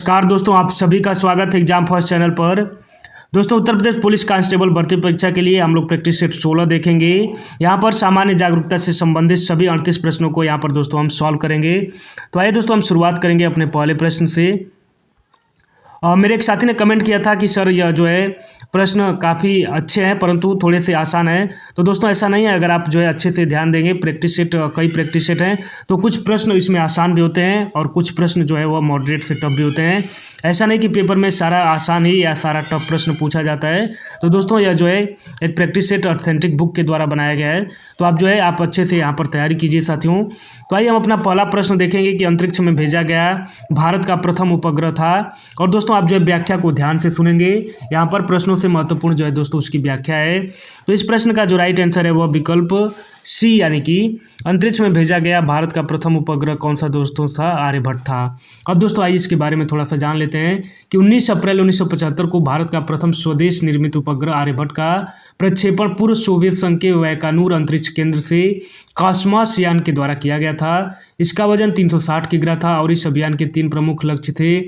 नमस्कार दोस्तों, आप सभी का स्वागत है एग्जाम फर्स्ट चैनल पर। दोस्तों, उत्तर प्रदेश पुलिस कांस्टेबल भर्ती परीक्षा के लिए हम लोग प्रैक्टिस सेट 16 देखेंगे। यहाँ पर सामान्य जागरूकता से संबंधित सभी 38 प्रश्नों को यहाँ पर दोस्तों हम सॉल्व करेंगे। तो आइए दोस्तों, हम शुरुआत करेंगे अपने पहले प्रश्न से। मेरे एक साथी ने कमेंट किया था कि सर यह जो है प्रश्न काफ़ी अच्छे हैं परंतु थोड़े से आसान हैं। तो दोस्तों ऐसा नहीं है, अगर आप जो है अच्छे से ध्यान देंगे, प्रैक्टिस सेट कई प्रैक्टिस सेट हैं तो कुछ प्रश्न इसमें आसान भी होते हैं और कुछ प्रश्न जो है वह मॉडरेट से टफ भी होते हैं। ऐसा नहीं कि पेपर में सारा आसान ही या सारा टफ प्रश्न पूछा जाता है। तो दोस्तों यह जो है एक प्रैक्टिस सेट ऑथेंटिक बुक के द्वारा बनाया गया है, तो आप जो है आप अच्छे से यहाँ पर तैयारी कीजिए साथियों। तो आइए हम अपना पहला प्रश्न देखेंगे कि अंतरिक्ष में भेजा गया भारत का प्रथम उपग्रह था। और दोस्तों आप जो है व्याख्या को ध्यान से सुनेंगे, यहाँ पर प्रश्नों से महत्वपूर्ण जो है दोस्तों उसकी व्याख्या है। तो इस प्रश्न का जो राइट आंसर है वह विकल्प सी, यानी कि अंतरिक्ष में भेजा गया भारत का प्रथम उपग्रह कौन सा दोस्तों था? आर्यभट्ट था। अब दोस्तों आइए इसके बारे में थोड़ा सा जान लेते हैं कि 19 अप्रैल 1975 को भारत का प्रथम स्वदेश निर्मित उपग्रह आर्यभट्ट का प्रक्षेपण पूर्व सोवियत संघ के वैकानूर अंतरिक्ष केंद्र से कॉस्मॉस यान के द्वारा किया गया था। इसका वजन 360 किग्रा था और इस अभियान के 3 प्रमुख लक्ष्य थे: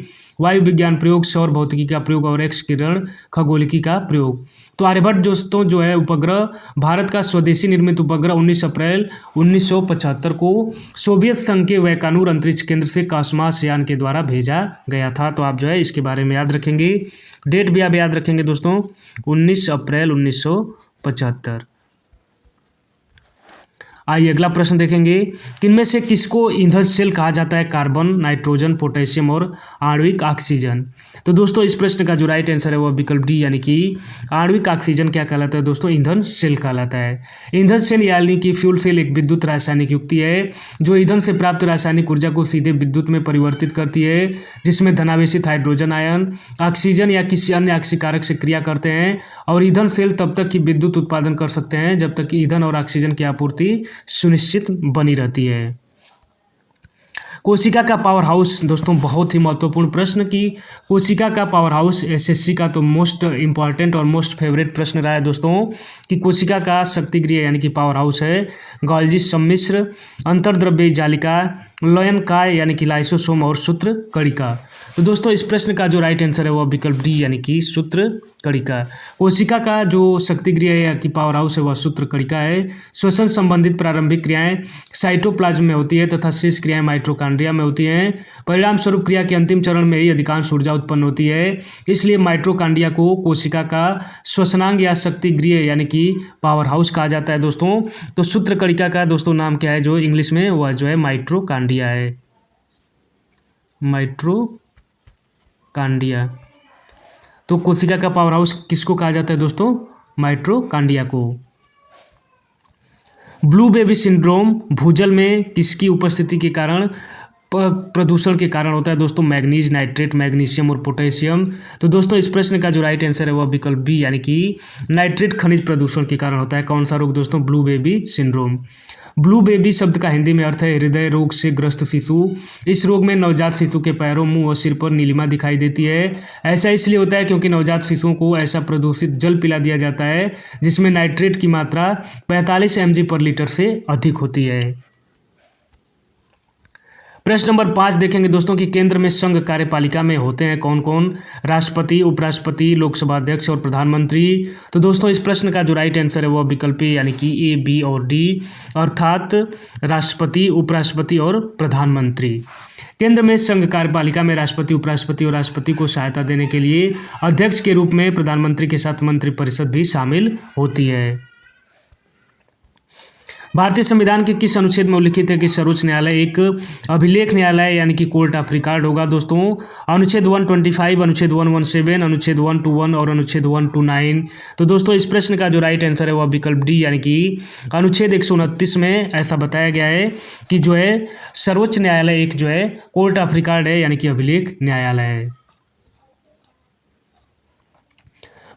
वायु विज्ञान प्रयोग, सौर भौतिकी का प्रयोग और एक्स किरण खगोलिकी का प्रयोग। तो आर्यभट्ट दोस्तों जो है उपग्रह भारत का स्वदेशी निर्मित उपग्रह 19 अप्रैल 1975 को सोवियत संघ के वैकानूर अंतरिक्ष केंद्र से कॉस्मॉस यान के द्वारा भेजा गया था। तो आप जो है इसके बारे में याद रखेंगे, डेट भी आप याद रखेंगे दोस्तों, 19 अप्रैल 1975। आइए अगला प्रश्न देखेंगे कि इनमें से किसको ईंधन सेल कहा जाता है? कार्बन, नाइट्रोजन, पोटेशियम और आणविक ऑक्सीजन। तो दोस्तों इस प्रश्न का जो राइट आंसर है वह विकल्प डी, यानी कि आणविक ऑक्सीजन क्या कहलाता है दोस्तों? ईंधन सेल कहलाता है। ईंधन सेल यानी कि फ्यूल सेल एक विद्युत रासायनिक युक्ति है जो ईंधन से प्राप्त रासायनिक ऊर्जा को सीधे विद्युत में परिवर्तित करती है, जिसमें धनावेशित हाइड्रोजन आयन ऑक्सीजन या किसी अन्य ऑक्सीकारक से क्रिया करते हैं। और ईंधन सेल तब तक ही विद्युत उत्पादन कर सकते हैं जब तक कि ईंधन और ऑक्सीजन की आपूर्ति सुनिश्चित बनी रहती है। कोशिका का पावर हाउस दोस्तों बहुत ही महत्वपूर्ण प्रश्न की कोशिका का पावर हाउस एसएससी का तो मोस्ट इंपॉर्टेंट और मोस्ट फेवरेट प्रश्न रहा है दोस्तों कि कोशिका का शक्तिगृह यानी कि पावर हाउस है गोल्जी सम्मिश्र, अंतर्द्रव्य जालिका, लयन काय यानी कि लाइसोसोम और सूत्र कणिका। तो दोस्तों इस प्रश्न का जो राइट आंसर है वह विकल्प डी, यानी कि सूत्र कणिका। कोशिका का जो शक्तिगृह है या कि पावर हाउस है वह सूत्र कणिका है। श्वसन संबंधित प्रारंभिक क्रियाएं साइटोप्लाज्म में होती है तथा शेष क्रियाएं माइटोकॉन्ड्रिया में होती हैं। परिणाम स्वरूप क्रिया के अंतिम चरण में ही अधिकांश ऊर्जा उत्पन्न होती है, इसलिए माइटोकॉन्ड्रिया को कोशिका का श्वसनांग या शक्तिगृह यानी कि पावर हाउस कहा जाता है दोस्तों। तो सूत्र कणिका का दोस्तों नाम क्या है जो इंग्लिश में, वह जो है माइटोकॉन्ड्रिया है, माइटोकॉन्ड्रिया। तो कोशिका का पावर हाउस किसको कहा जाता है दोस्तों? माइटोकॉन्ड्रिया को। ब्लू बेबी सिंड्रोम भूजल में किसकी उपस्थिति के कारण प्रदूषण के कारण होता है दोस्तों? मैग्नीज, नाइट्रेट, मैग्नीशियम और पोटेशियम। तो दोस्तों इस प्रश्न का जो राइट आंसर है वह विकल्प बी, यानी कि नाइट्रेट खनिज प्रदूषण के कारण होता है। कौन सा रोग दोस्तों? Blue baby syndrome. Blue baby शब्द का हिंदी में अर्थ है हृदय रोग से ग्रस्त शिशु। इस रोग में नवजात शिशु के पैरों, मुंह और सिर पर नीलिमा दिखाई देती है। ऐसा इसलिए होता है क्योंकि नवजात शिशुओं को ऐसा प्रदूषित जल पिला दिया जाता है जिसमें नाइट्रेट की मात्रा 45 mg/लीटर से अधिक होती है। प्रश्न नंबर 5 देखेंगे दोस्तों कि केंद्र में संघ कार्यपालिका में होते हैं कौन कौन? राष्ट्रपति, उपराष्ट्रपति, लोकसभा अध्यक्ष और प्रधानमंत्री। तो दोस्तों इस प्रश्न का जो राइट आंसर है वह विकल्प यानी कि ए, बी और डी, अर्थात राष्ट्रपति, उपराष्ट्रपति और प्रधानमंत्री। केंद्र में संघ कार्यपालिका में राष्ट्रपति, उपराष्ट्रपति और राष्ट्रपति को सहायता देने के लिए अध्यक्ष के रूप में प्रधानमंत्री के साथ मंत्रिपरिषद भी शामिल होती है। भारतीय संविधान के किस अनुच्छेद में उल्लिखित है कि सर्वोच्च न्यायालय एक अभिलेख न्यायालय यानी कि कोर्ट ऑफ रिकॉर्ड होगा दोस्तों? अनुच्छेद 125, अनुच्छेद 117, अनुच्छेद 121 और अनुच्छेद 129। तो दोस्तों इस प्रश्न का जो राइट आंसर है वह विकल्प डी, यानी कि अनुच्छेद 129 में ऐसा बताया गया है कि जो है सर्वोच्च न्यायालय एक जो है कोर्ट ऑफ रिकॉर्ड है यानी कि अभिलेख न्यायालय है।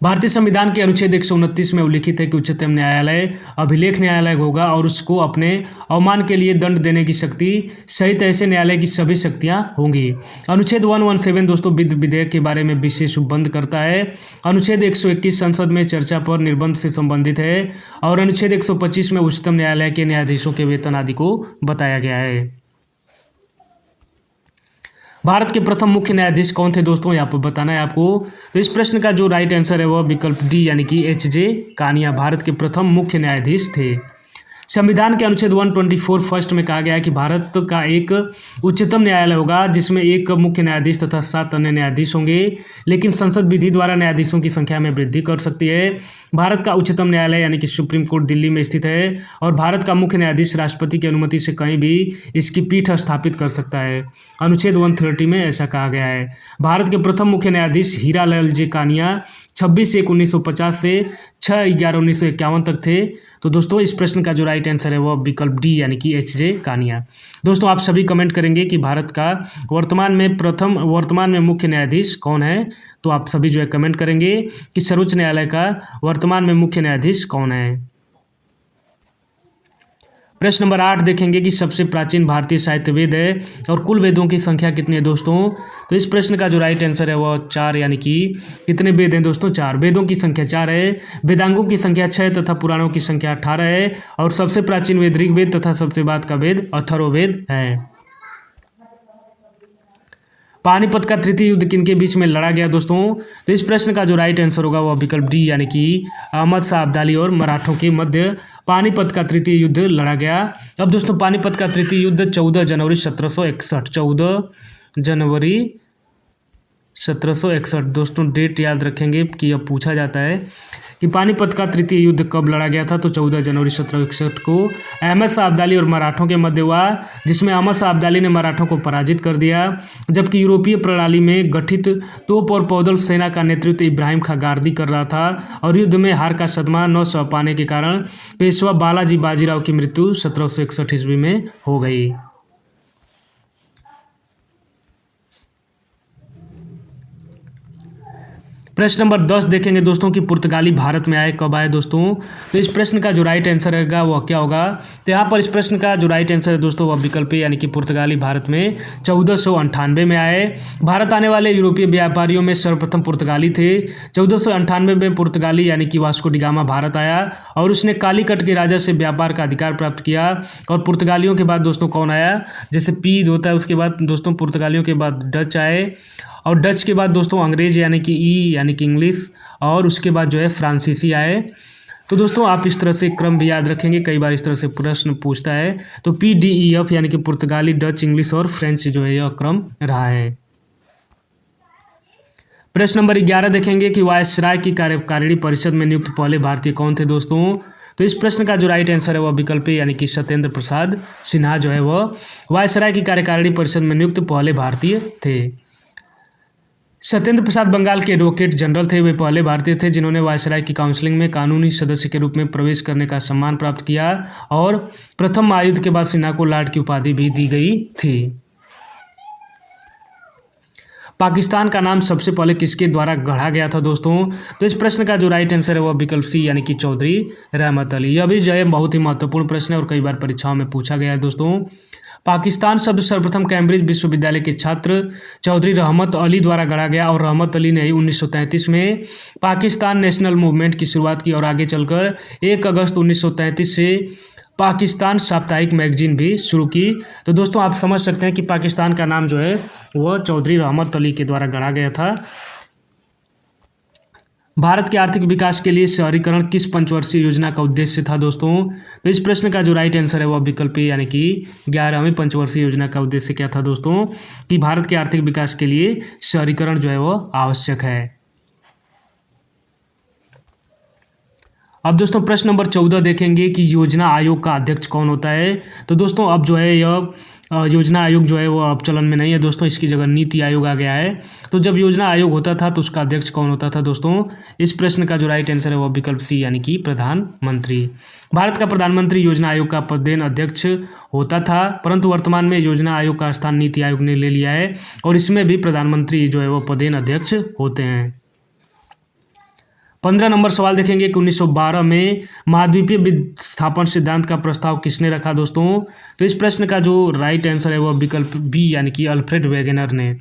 भारतीय संविधान के अनुच्छेद 129 में उल्लिखित है कि उच्चतम न्यायालय अभिलेख न्यायालय होगा और उसको अपने अवमान के लिए दंड देने की शक्ति सहित ऐसे न्यायालय की सभी शक्तियां होंगी। अनुच्छेद 117 दोस्तों वित्त विधेयक के बारे में विशेष उपबंध करता है। अनुच्छेद 121 संसद में चर्चा पर निर्बंध से संबंधित है और अनुच्छेद 125 में उच्चतम न्यायालय के न्यायाधीशों के वेतन आदि को बताया गया है। भारत के प्रथम मुख्य न्यायाधीश कौन थे दोस्तों, यहाँ पर बताना है आपको। तो इस प्रश्न का जो राइट आंसर है वह विकल्प डी यानी कि एच.जे. कानिया भारत के प्रथम मुख्य न्यायाधीश थे। संविधान के अनुच्छेद 124 फर्स्ट में कहा गया है कि भारत का एक उच्चतम न्यायालय होगा जिसमें एक मुख्य न्यायाधीश तथा 7 अन्य न्यायाधीश होंगे, लेकिन संसद विधि द्वारा न्यायाधीशों की संख्या में वृद्धि कर सकती है। भारत का उच्चतम न्यायालय यानी कि सुप्रीम कोर्ट दिल्ली में स्थित है और भारत का मुख्य न्यायाधीश राष्ट्रपति की अनुमति से कहीं भी इसकी पीठ स्थापित कर सकता है। अनुच्छेद 130 में ऐसा कहा गया है। भारत के प्रथम मुख्य न्यायाधीश हीरालाल जे कानिया 26/1/1950 से 6/11/1951 तक थे। तो दोस्तों इस प्रश्न का जो राइट आंसर है वह विकल्प डी यानी कि एच.जे. कानिया। दोस्तों आप सभी कमेंट करेंगे कि भारत का वर्तमान में मुख्य न्यायाधीश कौन है। तो आप सभी जो है कमेंट करेंगे कि सर्वोच्च न्यायालय का वर्तमान में मुख्य न्यायाधीश कौन है। प्रश्न नंबर 8 देखेंगे कि सबसे प्राचीन भारतीय साहित्य वेद है और कुल वेदों की संख्या कितनी है दोस्तों। तो इस प्रश्न का जो राइट आंसर है वह 4 यानी कि कितने वेद हैं दोस्तों, 4। वेदों की संख्या 4 है, वेदांगों की संख्या 6 तथा पुराणों की संख्या 18 है और सबसे प्राचीन वेद ऋग्वेद तथा सबसे बाद का वेद अथर्ववेद है। पानीपत का तृतीय युद्ध किनके बीच में लड़ा गया दोस्तों। तो इस प्रश्न का जो राइट आंसर होगा वह विकल्प डी यानी कि अहमद शाह अब्दाली और मराठों के मध्य पानीपत का तृतीय युद्ध लड़ा गया। अब दोस्तों पानीपत का तृतीय युद्ध 14 जनवरी 1761 14 जनवरी 1761 दोस्तों डेट याद रखेंगे कि अब पूछा जाता है कि पानीपत का तृतीय युद्ध कब लड़ा गया था। तो 14 जनवरी 1761 को अहमद शाह अब्दाली और मराठों के मध्य हुआ, जिसमें अहमद शाह अब्दाली ने मराठों को पराजित कर दिया, जबकि यूरोपीय प्रणाली में गठित तोप और पैदल सेना का नेतृत्व इब्राहिम खां गारदी कर रहा था और युद्ध में हार का सदमा न सह पाने के कारण पेशवा बालाजी बाजीराव की मृत्यु 1761 ईस्वी में हो गई। प्रश्न नंबर 10 देखेंगे दोस्तों कि पुर्तगाली भारत में आए कब आए दोस्तों। तो इस प्रश्न का जो राइट आंसर रहेगा वह क्या होगा। तो यहाँ पर इस प्रश्न का जो राइट आंसर है दोस्तों वह विकल्प यानी कि पुर्तगाली भारत में 1498 में आए। भारत आने वाले यूरोपीय व्यापारियों में सर्वप्रथम पुर्तगाली थे। 1498 में पुर्तगाली यानी कि वास्को डी गामा भारत आया और उसने कालीकट के राजा से व्यापार का अधिकार प्राप्त किया। और पुर्तगालियों के बाद दोस्तों कौन आया, जैसे पीद होता है उसके बाद दोस्तों पुर्तगालियों के बाद डच आए और डच के बाद दोस्तों अंग्रेज यानी कि यानी कि इंग्लिश और उसके बाद जो है फ्रांसीसी आए। तो दोस्तों आप इस तरह से क्रम भी याद रखेंगे, कई बार इस तरह से प्रश्न पूछता है। तो PDEF यानी कि पुर्तगाली, डच, इंग्लिश और फ्रेंच जो है यह क्रम रहा है। प्रश्न नंबर 11 देखेंगे कि वायसराय की कार्यकारिणी परिषद में नियुक्त पहले भारतीय कौन थे दोस्तों। तो इस प्रश्न का जो राइट आंसर है वह विकल्प यानी कि सत्येंद्र प्रसाद सिन्हा जो है वह वायसराय की कार्यकारिणी परिषद में नियुक्त पहले भारतीय थे। सत्येंद्र प्रसाद बंगाल के एडवोकेट जनरल थे। वे पहले भारतीय थे जिन्होंने वायसराय की काउंसिलिंग में कानूनी सदस्य के रूप में प्रवेश करने का सम्मान प्राप्त किया और प्रथम महायुद्ध के बाद सिन्हा को लॉर्ड की उपाधि भी दी गई थी। पाकिस्तान का नाम सबसे पहले किसके द्वारा गढ़ा गया था दोस्तों। तो इस प्रश्न का जो राइट आंसर है वह विकल्प सी यानी कि चौधरी रहमत अली। यह भी जो है बहुत ही महत्वपूर्ण प्रश्न है और कई बार परीक्षाओं में पूछा गया है दोस्तों। पाकिस्तान शब्द सर्वप्रथम कैम्ब्रिज विश्वविद्यालय के छात्र चौधरी रहमत अली द्वारा गढ़ा गया और रहमत अली ने ही 1933 में पाकिस्तान नेशनल मूवमेंट की शुरुआत की और आगे चलकर 1 अगस्त 1933 से पाकिस्तान साप्ताहिक मैगजीन भी शुरू की। तो दोस्तों आप समझ सकते हैं कि पाकिस्तान का नाम जो है वह चौधरी रहमत अली के द्वारा गढ़ा गया था। भारत के आर्थिक विकास के लिए शहरीकरण किस पंचवर्षीय योजना का उद्देश्य था दोस्तों। तो इस प्रश्न का जो राइट आंसर है वह विकल्प यानी कि 11वीं पंचवर्षीय योजना का उद्देश्य क्या था दोस्तों, कि भारत के आर्थिक विकास के लिए शहरीकरण जो है वह आवश्यक है। अब दोस्तों प्रश्न नंबर 14 देखेंगे कि योजना आयोग का अध्यक्ष कौन होता है। तो दोस्तों अब जो है यह योजना आयोग जो है वो अब चलन में नहीं है दोस्तों, इसकी जगह नीति आयोग आ गया है। तो जब योजना आयोग होता था तो उसका अध्यक्ष कौन होता था दोस्तों। इस प्रश्न का जो राइट आंसर है वो विकल्प सी यानी कि प्रधानमंत्री। भारत का प्रधानमंत्री योजना आयोग का पदेन अध्यक्ष होता था, परंतु वर्तमान में योजना आयोग का स्थान नीति आयोग ने ले लिया है और इसमें भी प्रधानमंत्री जो है वो पदेन अध्यक्ष होते हैं। 15 नंबर सवाल देखेंगे कि 1912 में महाद्वीपीय विस्थापन सिद्धांत का प्रस्ताव किसने रखा दोस्तों। तो इस प्रश्न का जो राइट आंसर है वह विकल्प बी यानी कि अल्फ्रेड वेगेनर ने।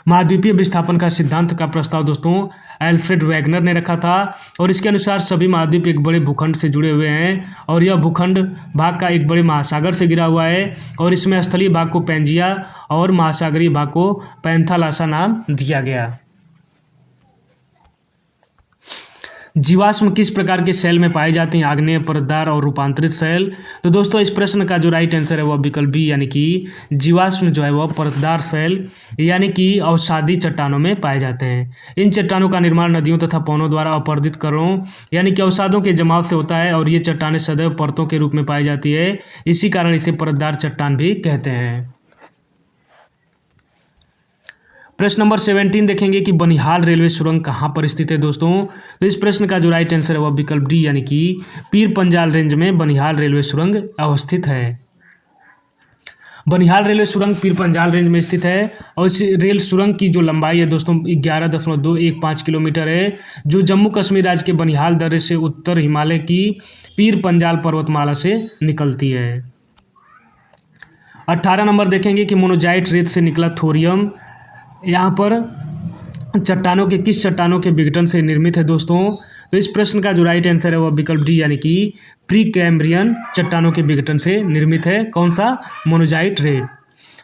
महाद्वीपीय विस्थापन का सिद्धांत का प्रस्ताव दोस्तों एल्फ्रेड वैगनर ने रखा था। और इसके अनुसार सभी महाद्वीप एक बड़े भूखंड से जुड़े हुए हैं और यह भूखंड भाग का एक बड़े महासागर से घिरा हुआ है और इसमें स्थलीय भाग को पैंजिया और महासागरीय भाग को पैंथालासा नाम दिया गया। जीवाश्म किस प्रकार के सेल में पाए जाते हैं? आग्नेय, परतदार और रूपांतरित सेल। तो दोस्तों इस प्रश्न का जो राइट आंसर है वह विकल्प बी यानी कि जीवाश्म जो है वह परतदार सेल यानी कि अवसादी चट्टानों में पाए जाते हैं। इन चट्टानों का निर्माण नदियों तथा पवनों द्वारा अपरदित कणों यानी कि अवसादों के जमाव से होता है और ये चट्टानें सदैव परतों के रूप में पाई जाती है, इसी कारण इसे परतदार चट्टान भी कहते हैं। प्रश्न नंबर 17 देखेंगे कि बनिहाल रेलवे सुरंग कहाँ पर स्थित है दोस्तों। तो इस प्रश्न का जो राइट आंसर है वह विकल्प डी यानी कि पीर पंजाल रेंज में बनिहाल रेलवे सुरंग अवस्थित है। बनिहाल रेलवे सुरंग पीर पंजाल रेंज में स्थित है और इस रेल सुरंग की जो लंबाई है दोस्तों 11.215 किलोमीटर है, जो जम्मू कश्मीर राज्य के बनिहाल दर्रे से उत्तर हिमालय की पीर पंजाल पर्वतमाला से निकलती है। 18 नंबर देखेंगे कि मोनोजाइट रेत से निकला थोरियम यहाँ पर किस चट्टानों के विघटन से निर्मित है दोस्तों। तो इस प्रश्न का जो राइट आंसर है वह विकल्प डी यानी कि प्री कैम्ब्रियन चट्टानों के विघटन से निर्मित है। कौन सा? मोनोजाइट रेत।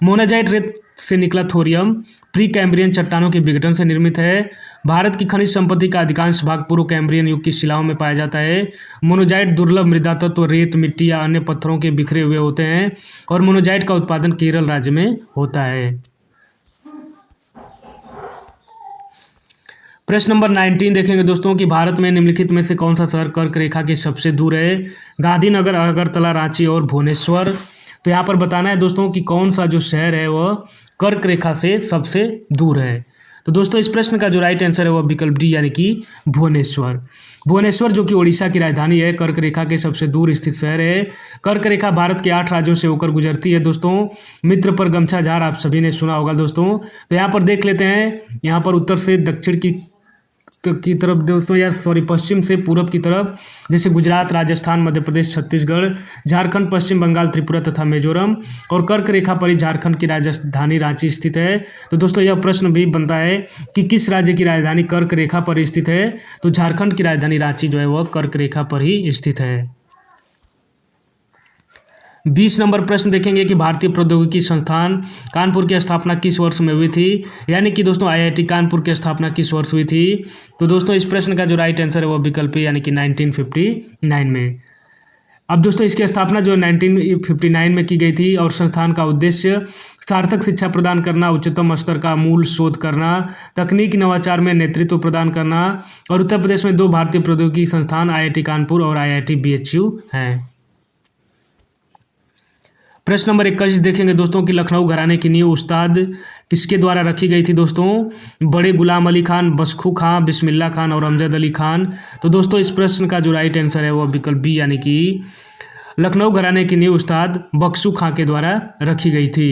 मोनोजाइट रेत से निकला थोरियम प्री कैम्ब्रियन चट्टानों के विघटन से निर्मित है। भारत की खनिज संपत्ति का अधिकांश भाग पूर्व कैम्ब्रियन युग की शिलाओं में पाया जाता है। मोनोजाइट दुर्लभ मृदा तत्व रेत, मिट्टी या अन्य पत्थरों के बिखरे हुए होते हैं और मोनोजाइट का उत्पादन केरल राज्य में होता है। प्रश्न नंबर 19 देखेंगे दोस्तों कि भारत में निम्नलिखित में से कौन सा शहर कर्क रेखा के सबसे दूर है? गांधीनगर, अगरतला, रांची और भुवनेश्वर। तो यहाँ पर बताना है दोस्तों कि कौन सा जो शहर है वह कर्क रेखा से सबसे दूर है। तो दोस्तों इस प्रश्न का जो राइट आंसर है वह विकल्प डी यानी कि भुवनेश्वर। भुवनेश्वर जो कि उड़ीसा की राजधानी है, कर्क रेखा के सबसे दूर स्थित शहर है। कर्क रेखा भारत के 8 राज्यों से होकर गुजरती है दोस्तों। मित्र पर गमछा झार आप सभी ने सुना होगा दोस्तों। तो यहाँ पर देख लेते हैं, यहाँ पर उत्तर से दक्षिण की तरफ दोस्तों पश्चिम से पूरब की तरफ जैसे गुजरात, राजस्थान, मध्य प्रदेश, छत्तीसगढ़, झारखंड, पश्चिम बंगाल, त्रिपुरा तथा मिजोरम और कर्क रेखा पर ही झारखंड की राजधानी रांची स्थित है। तो दोस्तों यह प्रश्न भी बनता है कि किस राज्य की राजधानी कर्क रेखा पर स्थित है? तो झारखंड की राजधानी रांची जो है वह कर्क रेखा पर ही स्थित है। 20 नंबर प्रश्न देखेंगे कि भारतीय प्रौद्योगिकी संस्थान कानपुर की स्थापना किस वर्ष में हुई थी? यानी कि दोस्तों IIT कानपुर की स्थापना किस वर्ष हुई थी? तो दोस्तों इस प्रश्न का जो राइट आंसर है वह विकल्प है यानी कि 1959 में। अब दोस्तों इसकी स्थापना जो 1959 में की गई थी और संस्थान का उद्देश्य सार्थक शिक्षा प्रदान करना, उच्चतम स्तर का मूल शोध करना, तकनीकी नवाचार में नेतृत्व प्रदान करना और उत्तर प्रदेश में 2 भारतीय प्रौद्योगिकी संस्थान IIT कानपुर और IIT BHU हैं। प्रश्न नंबर 21 देखेंगे दोस्तों कि लखनऊ घराने की नींव उस्ताद किसके द्वारा रखी गई थी दोस्तों? बड़े गुलाम अली खान, बसखू खां, बिस्मिल्लाह खान और अमजद अली खान। तो दोस्तों इस प्रश्न का जो राइट आंसर है वह विकल्प बी यानी कि लखनऊ घराने की नींव उस्ताद बख्शू खां के द्वारा रखी गई थी।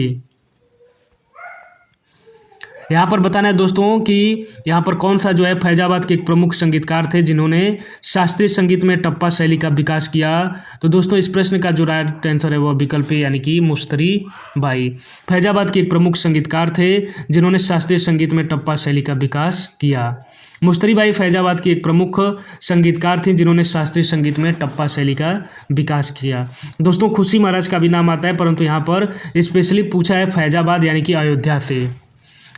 यहाँ पर बताना है दोस्तों कि यहाँ पर कौन सा जो है फैजाबाद के एक प्रमुख संगीतकार थे जिन्होंने शास्त्रीय संगीत में टप्पा शैली का विकास किया। तो दोस्तों इस प्रश्न का जो राइट आंसर है वह विकल्प है यानी कि मुश्तरी बाई। फैजाबाद के एक प्रमुख संगीतकार थे जिन्होंने शास्त्रीय संगीत में टप्पा शैली का विकास किया। मुश्तरी बाई फैजाबाद की एक प्रमुख संगीतकार थी जिन्होंने शास्त्रीय संगीत में टप्पा शैली का विकास किया। दोस्तों खुशी महाराज का भी नाम आता है परंतु यहाँ पर स्पेशली पूछा है फैजाबाद यानी कि अयोध्या से,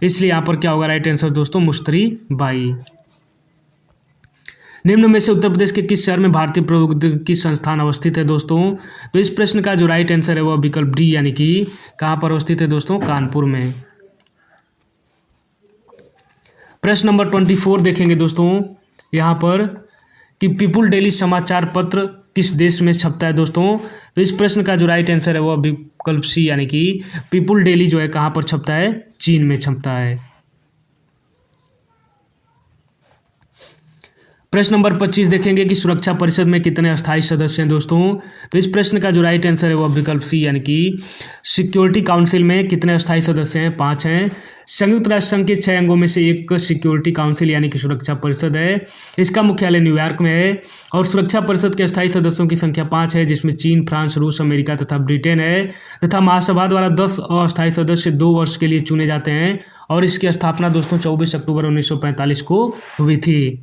इसलिए यहाँ पर क्या होगा राइट आंसर दोस्तों मुश्तरी बाई। निम्न में से उत्तर प्रदेश के किस शहर में भारतीय प्रौद्योगिकी संस्थान अवस्थित है दोस्तों? तो इस प्रश्न का जो राइट आंसर है वह विकल्प डी यानी कि कहाँ पर अवस्थित है दोस्तों? कानपुर में। प्रश्न नंबर 24 देखेंगे दोस्तों यहाँ पर कि पीपुल डेली समाचार पत्र किस देश में छपता है दोस्तों? तो इस प्रश्न का जो राइट आंसर है वह विकल्प सी यानी कि पीपुल डेली जो है कहाँ पर छपता है? चीन में छपता है। प्रश्न नंबर 25 देखेंगे कि सुरक्षा परिषद में कितने अस्थायी सदस्य हैं दोस्तों? तो इस प्रश्न का जो राइट आंसर है वह विकल्प सी यानी कि सिक्योरिटी काउंसिल में कितने अस्थायी सदस्य हैं? 5 हैं। संयुक्त राष्ट्र संघ के 6 अंगों में से एक सिक्योरिटी काउंसिल यानी कि सुरक्षा परिषद है। इसका मुख्यालय न्यूयॉर्क में है और सुरक्षा परिषद के अस्थायी सदस्यों की संख्या 5 है जिसमें चीन, फ्रांस, रूस, अमेरिका तथा ब्रिटेन है तथा महासभा द्वारा 10 अस्थायी सदस्य 2 वर्ष के लिए चुने जाते हैं और इसकी स्थापना दोस्तों 24 अक्टूबर 1945 को हुई थी।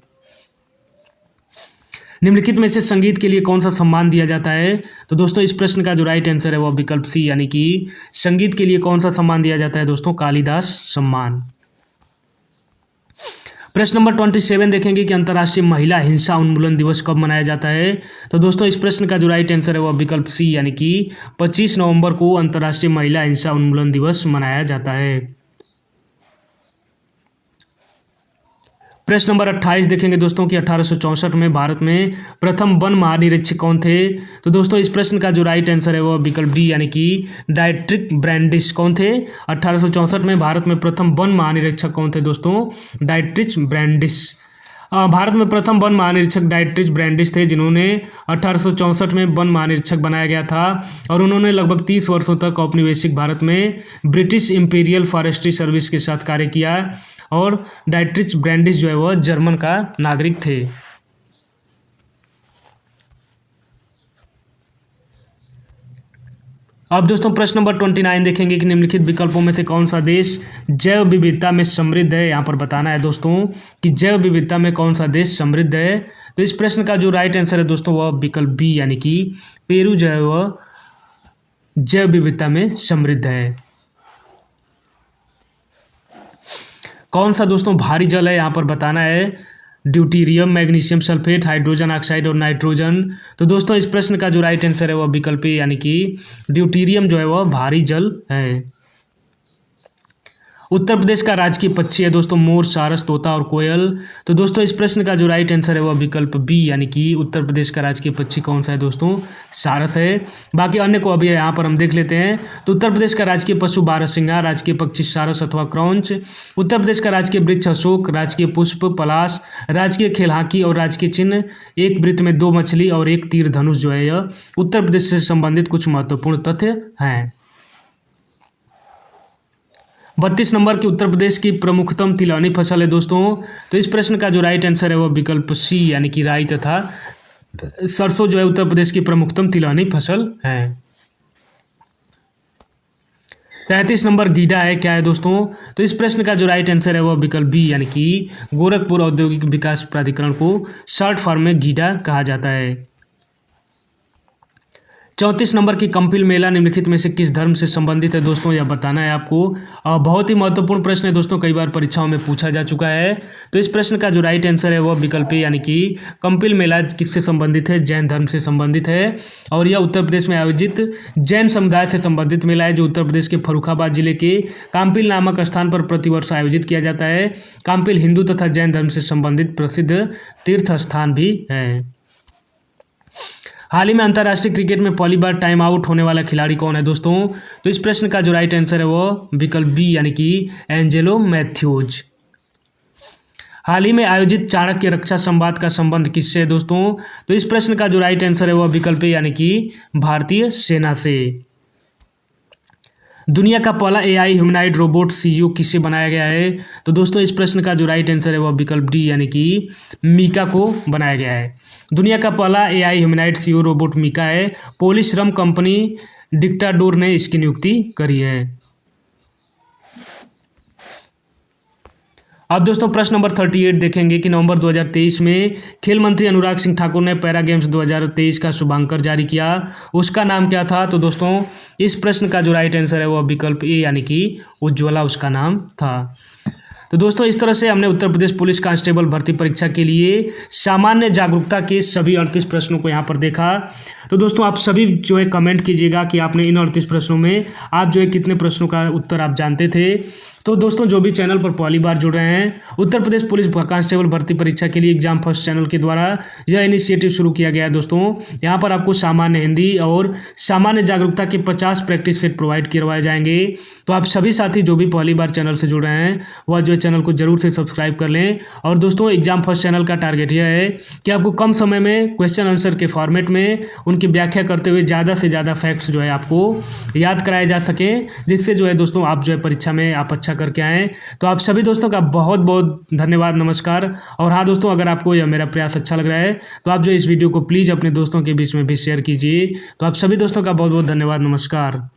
निम्नलिखित में से संगीत के लिए कौन सा सम्मान दिया जाता है? तो दोस्तों इस प्रश्न का जो राइट आंसर है वो विकल्प सी, यानी कि संगीत के लिए कौन सा सम्मान दिया जाता है दोस्तों? कालिदास सम्मान। प्रश्न नंबर 27 देखेंगे कि अंतर्राष्ट्रीय महिला हिंसा उन्मूलन दिवस कब मनाया जाता है? तो दोस्तों इस प्रश्न का जो राइट आंसर है वो विकल्प सी, यानी कि 25 नवंबर को अंतर्राष्ट्रीय महिला हिंसा उन्मूलन दिवस मनाया जाता है। प्रश्न नंबर 28 देखेंगे दोस्तों कि 1864 में भारत में प्रथम वन महानिरीक्षक कौन थे? तो दोस्तों इस प्रश्न का जो राइट आंसर है वो विकल्प डी, यानी कि डाइट्रिक ब्रैंडिस। कौन थे 1864 में भारत में प्रथम वन महानिरीक्षक? कौन थे दोस्तों? Dietrich Brandeis. भारत में प्रथम वन महानिरीक्षक डाइट्रिच ब्रैंडिस थे, जिन्होंने 1864 में वन महानिरीक्षक बनाया गया था और उन्होंने लगभग 30 वर्षों तक औपनिवेशिक भारत में ब्रिटिश इंपीरियल फॉरेस्ट्री सर्विस के साथ कार्य किया और डाइट्रिच ब्रैंडिस जो है वह जर्मन का नागरिक थे। अब दोस्तों प्रश्न नंबर 29 देखेंगे कि निम्नलिखित विकल्पों में से कौन सा देश जैव विविधता में समृद्ध है? यहाँ पर बताना है दोस्तों कि जैव विविधता में कौन सा देश समृद्ध है। तो इस प्रश्न का जो राइट आंसर है दोस्तों वह विकल्प बी, यानी कि पेरू जो है वह जैव विविधता में समृद्ध है। कौन सा दोस्तों भारी जल है? यहाँ पर बताना है deuterium, magnesium sulphate, hydrogen oxide और नाइट्रोजन। तो दोस्तों इस प्रश्न का जो राइट आंसर है वह विकल्प ए, यानी कि ड्यूटीरियम जो है वह भारी जल है। उत्तर प्रदेश का राजकीय पक्षी है दोस्तों मोर, सारस, तोता और कोयल। तो दोस्तों इस प्रश्न का जो राइट आंसर है वह विकल्प बी, यानी कि उत्तर प्रदेश का राजकीय पक्षी कौन सा है दोस्तों? सारस है। बाकी अन्य को अभी यहाँ पर हम देख लेते हैं। तो उत्तर प्रदेश का राजकीय पशु बारहसिंगा, राजकीय पक्षी सारस अथवा क्रौंच, उत्तर प्रदेश का राजकीय वृक्ष अशोक, राजकीय पुष्प पलाश, राजकीय खेल हॉकी और राजकीय चिन्ह एक वृत्त में 2 मछली और 1 तीर धनुष जो है यह उत्तर प्रदेश से संबंधित कुछ महत्वपूर्ण तथ्य हैं। 32 नंबर की उत्तर प्रदेश की प्रमुखतम तिलहनी फसल है दोस्तों। तो इस प्रश्न का जो राइट आंसर है वह विकल्प सी, यानी कि राई तथा सरसों जो है उत्तर प्रदेश की प्रमुखतम तिलहनी फसल है। 33 नंबर गीडा है, क्या है दोस्तों? तो इस प्रश्न का जो राइट आंसर है वह विकल्प बी, यानी कि गोरखपुर औद्योगिक विकास प्राधिकरण को शॉर्ट फॉर्म में गीडा कहा जाता है। 34 नंबर की कंपिल मेला निम्नलिखित में से किस धर्म से संबंधित है दोस्तों? यह बताना है आपको। बहुत ही महत्वपूर्ण प्रश्न है दोस्तों, कई बार परीक्षाओं में पूछा जा चुका है। तो इस प्रश्न का जो राइट आंसर है वह विकल्प ए, यानी कि कंपिल मेला किससे संबंधित है? जैन धर्म से संबंधित है और यह उत्तर प्रदेश में आयोजित जैन समुदाय से संबंधित मेला है, जो उत्तर प्रदेश के फर्रुखाबाद जिले के काम्पिल नामक स्थान पर प्रतिवर्ष आयोजित किया जाता है। काम्पिल हिंदू तथा जैन धर्म से संबंधित प्रसिद्ध तीर्थ स्थान भी है। हाल ही में अंतर्राष्ट्रीय क्रिकेट में पहली बार टाइम आउट होने वाला खिलाड़ी कौन है दोस्तों? तो इस प्रश्न का जो राइट आंसर है वो विकल्प बी, यानी कि एंजेलो मैथ्यूज। हाल ही में आयोजित चाणक्य रक्षा संवाद का संबंध किससे है दोस्तों? तो इस प्रश्न का जो राइट आंसर है वह विकल्प ए, यानी कि भारतीय सेना से। दुनिया का पहला एआई ह्यूमनॉइड रोबोट सीयू किससे बनाया गया है? तो दोस्तों इस प्रश्न का जो राइट आंसर है वह विकल्प डी, यानी कि मीका को बनाया गया है। दुनिया का पहला एआई ह्यूमनॉइड सीयू रोबोट मीका है। पोलिश श्रम कंपनी डिक्टाडोर ने इसकी नियुक्ति करी है। अब दोस्तों प्रश्न नंबर 38 देखेंगे कि नवंबर 2023 में खेल मंत्री अनुराग सिंह ठाकुर ने पैरा गेम्स 2023 का शुभांकर जारी किया, उसका नाम क्या था? तो दोस्तों इस प्रश्न का जो राइट आंसर है वह विकल्प ए, यानी कि उज्ज्वला उसका नाम था। तो दोस्तों इस तरह से हमने उत्तर प्रदेश पुलिस कांस्टेबल भर्ती परीक्षा के लिए सामान्य जागरूकता के सभी 38 प्रश्नों को यहाँ पर देखा। तो दोस्तों आप सभी जो है कमेंट कीजिएगा कि आपने इन 38 प्रश्नों में आप जो है कितने प्रश्नों का उत्तर आप जानते थे। तो दोस्तों जो भी चैनल पर पहली बार जुड़ रहे हैं, उत्तर प्रदेश पुलिस कांस्टेबल भर्ती परीक्षा के लिए एग्जाम फर्स्ट चैनल के द्वारा यह इनिशिएटिव शुरू किया गया है दोस्तों। यहाँ पर आपको सामान्य हिंदी और सामान्य जागरूकता के 50 प्रैक्टिस सेट प्रोवाइड करवाए जाएंगे। तो आप सभी साथी जो भी पहली बार चैनल से जुड़ रहे हैं वह जो है चैनल को जरूर से सब्सक्राइब कर लें। और दोस्तों एग्जाम फर्स्ट चैनल का टारगेट यह है कि आपको कम समय में क्वेश्चन आंसर के फॉर्मेट में उनकी व्याख्या करते हुए ज़्यादा से ज़्यादा फैक्ट्स जो है आपको याद कराए जा सकें, जिससे जो है दोस्तों आप जो है परीक्षा में आप अच्छा करके आएँ। तो आप सभी दोस्तों का बहुत बहुत धन्यवाद, नमस्कार। और हाँ दोस्तों, अगर आपको यह मेरा प्रयास अच्छा लग रहा है तो आप जो इस वीडियो को प्लीज़ अपने दोस्तों के बीच में भी शेयर कीजिए। तो आप सभी दोस्तों का बहुत बहुत धन्यवाद, नमस्कार।